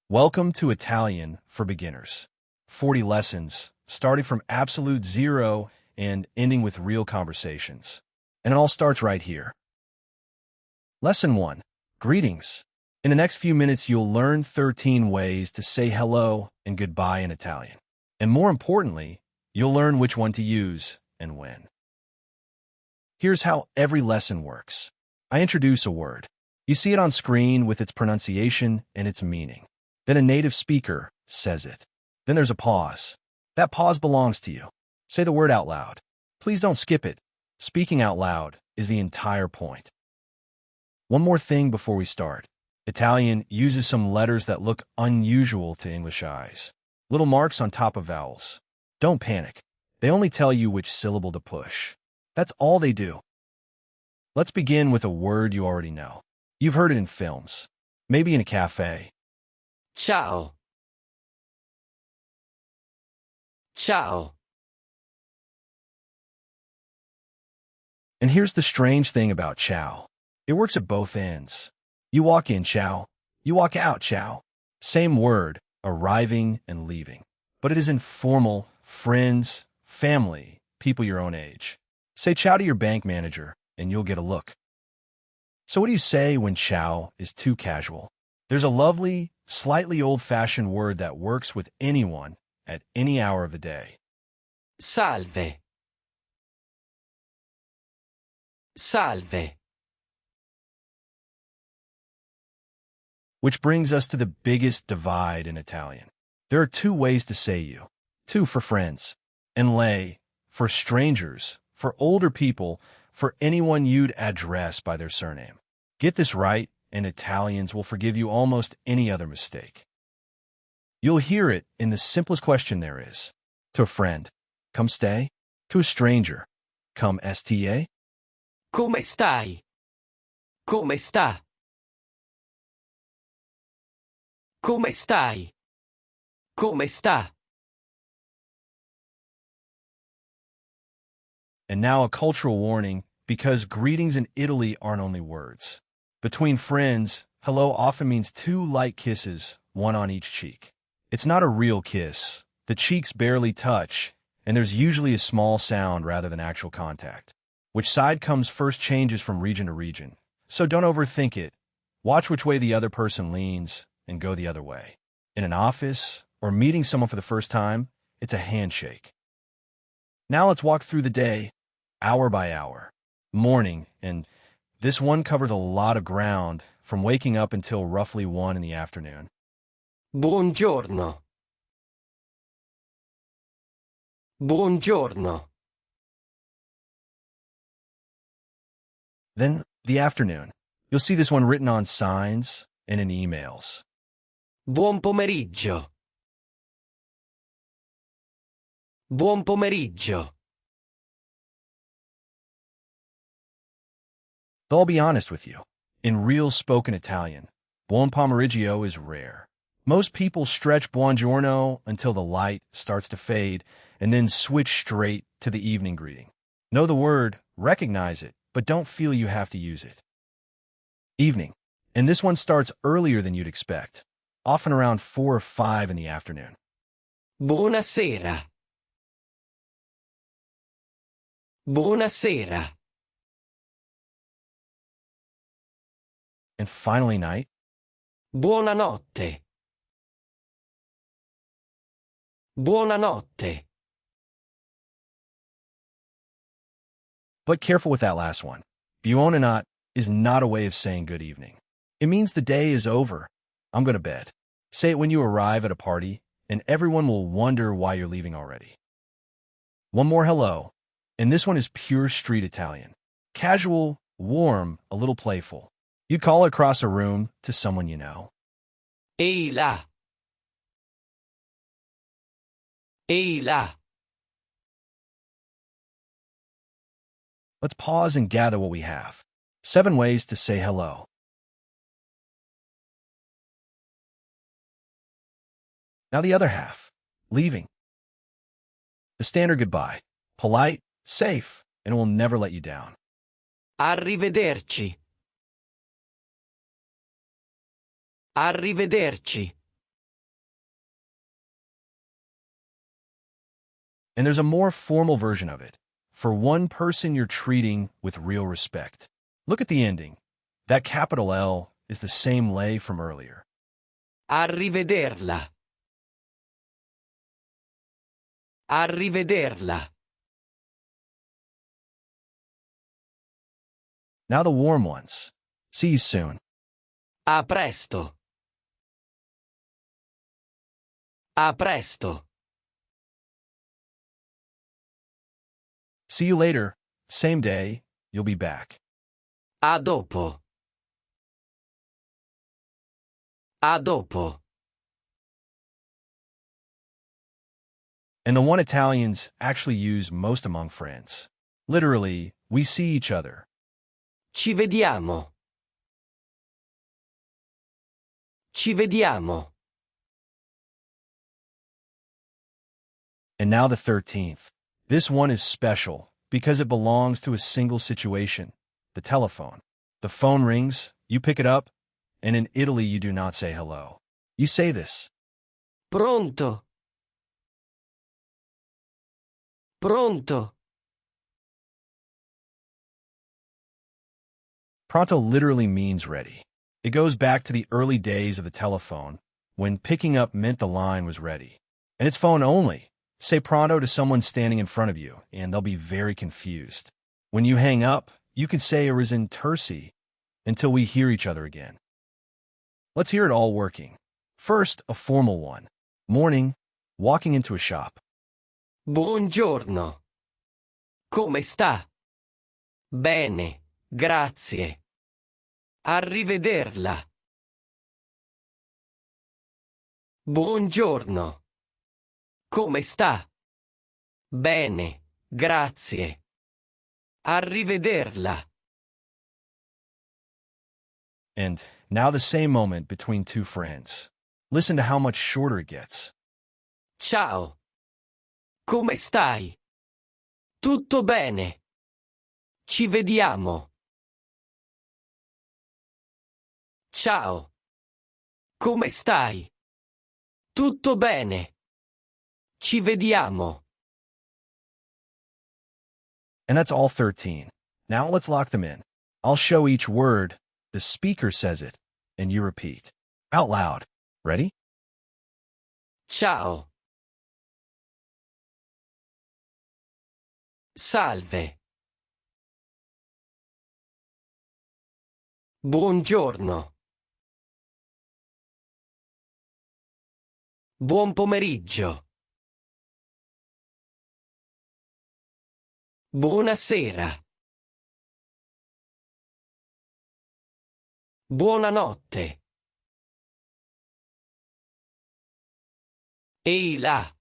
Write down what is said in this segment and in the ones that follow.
Welcome to Italian for Beginners. 40 lessons, starting from absolute zero and ending with real conversations. And it all starts right here. Lesson 1. Greetings. In the next few minutes, you'll learn 13 ways to say hello and goodbye in Italian. And more importantly, you'll learn which one to use and when. Here's how every lesson works. I introduce a word. You see it on screen with its pronunciation and its meaning. Then a native speaker says it. Then there's a pause. That pause belongs to you. Say the word out loud. Please don't skip it. Speaking out loud is the entire point. One more thing before we start. Italian uses some letters that look unusual to English eyes. Little marks on top of vowels. Don't panic. They only tell you which syllable to push. That's all they do. Let's begin with a word you already know. You've heard it in films. Maybe in a cafe. Ciao. Ciao. And here's the strange thing about ciao. It works at both ends. You walk in, ciao. You walk out, ciao. Same word, arriving and leaving. But it is informal, friends, family, people your own age. Say ciao to your bank manager, and you'll get a look. So what do you say when ciao is too casual? There's a lovely, slightly old-fashioned word that works with anyone at any hour of the day. Salve. Salve. Which brings us to the biggest divide in Italian. There are two ways to say you. Two for friends, and lei for strangers, for older people, for anyone you'd address by their surname. Get this right, and Italians will forgive you almost any other mistake. You'll hear it in the simplest question there is. To a friend, come stay. To a stranger, come sta. Come stai? Come sta? Come stai? Come sta? And now a cultural warning, because greetings in Italy aren't only words. Between friends, hello often means two light kisses, one on each cheek. It's not a real kiss. The cheeks barely touch, and there's usually a small sound rather than actual contact. Which side comes first changes from region to region. So don't overthink it. Watch which way the other person leans and go the other way. In an office or meeting someone for the first time, it's a handshake. Now let's walk through the day, hour by hour. Morning, and this one covers a lot of ground from waking up until roughly 1 in the afternoon. Buongiorno. Buongiorno. Then the afternoon. You'll see this one written on signs and in emails. Buon pomeriggio. Buon pomeriggio. Though I'll be honest with you, in real spoken Italian, buon pomeriggio is rare. Most people stretch buongiorno until the light starts to fade and then switch straight to the evening greeting. Know the word, recognize it, but don't feel you have to use it. Evening. And this one starts earlier than you'd expect, often around 4 or 5 in the afternoon. Buonasera. Buonasera. And finally night. Buonanotte. Buonanotte. But careful with that last one. Buonanotte is not a way of saying good evening. It means the day is over. I'm going to bed. Say it when you arrive at a party, and everyone will wonder why you're leaving already. One more hello, and this one is pure street Italian. Casual, warm, a little playful. You'd call across a room to someone you know. Ehilà. Ehilà. Let's pause and gather what we have. 7 ways to say hello. Now the other half, leaving. The standard goodbye, polite, safe, and will never let you down. Arrivederci. Arrivederci. And there's a more formal version of it, for one person you're treating with real respect. Look at the ending. That capital L is the same lei from earlier. Arrivederla. Arrivederla. Now the warm ones. See you soon. A presto. A presto. See you later. Same day, you'll be back. A dopo. A dopo. And the one Italians actually use most among friends. Literally, we see each other. Ci vediamo. Ci vediamo. And now the 13th. This one is special because it belongs to a single situation, the telephone. The phone rings, you pick it up, and in Italy you do not say hello. You say this. Pronto. Pronto. Pronto literally means ready. It goes back to the early days of the telephone, when picking up meant the line was ready. And it's phone only. Say pronto to someone standing in front of you, and they'll be very confused. When you hang up, you can say Arrivederci until we hear each other again. Let's hear it all working. First, a formal one. Morning, walking into a shop. Buongiorno. Come sta? Bene, grazie. Arrivederla. Buongiorno. Come sta? Bene, grazie. Arrivederla. And now the same moment between two friends. Listen to how much shorter it gets. Ciao. Come stai? Tutto bene. Ci vediamo. Ciao. Come stai? Tutto bene. Ci vediamo. And that's all 13. Now let's lock them in. I'll show each word. The speaker says it, and you repeat. Out loud. Ready? Ciao. Salve. Buongiorno. Buon pomeriggio. Buonasera. Buonanotte. Ehilà.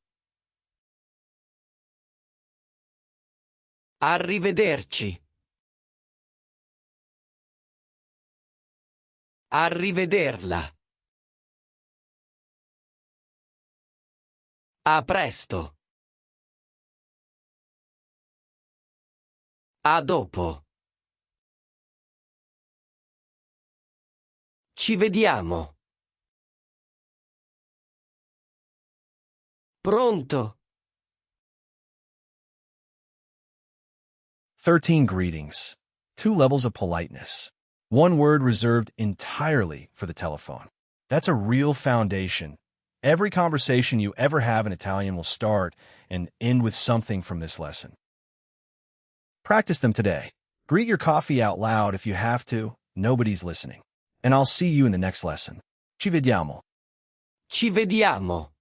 Arrivederci. ArrivederLa. A presto. A dopo. Ci vediamo. Pronto. 13 greetings. 2 levels of politeness. 1 word reserved entirely for the telephone. That's a real foundation. Every conversation you ever have in Italian will start and end with something from this lesson. Practice them today. Greet your coffee out loud if you have to. Nobody's listening. And I'll see you in the next lesson. Ci vediamo. Ci vediamo.